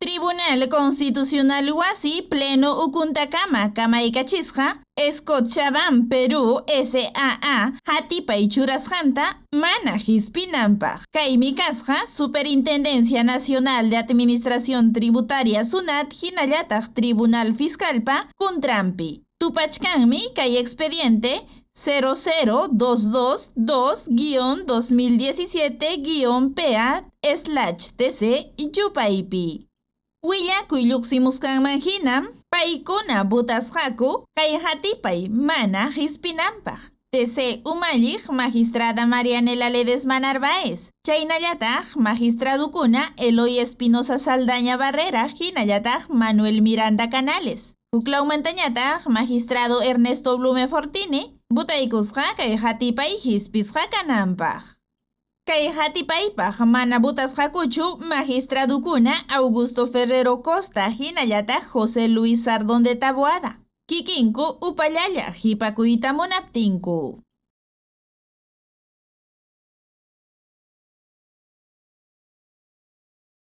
Tribunal Constitucional Wasi Pleno Ukuntakama Kamaykachisqa Escochabam Perú SAA Hatipay churasqanta mana hispinanpaq. Kaymi kasqa Superintendencia Nacional de Administración Tributaria SUNAT hinallataq Tribunal Fiscalpa kuntrampi. Tupachkanmi kay expediente 00222-2017-PA/TC Yupaypi. Willakuy lluqsimusqanman hinam paykuna butasqaku kay hatipay mana hispinanpaq. TC umalliq magistrada Marianela Ledesma Narváez. Chaynallataq magistradukuna Eloy Espinosa Saldaña Barrera hinallataq Manuel Miranda Canales. Huklawmantañataq magistrado Ernesto Blume Fortini butaykusqa kay hatipay hispisqa kananpaq. Kay hatipaypaq mana butasqakuchu magistradukuna Augusto Ferrero Costa hinallataq José Luis Sardón de Taboada. Kikinku upallalla hipakuyta munaptinku.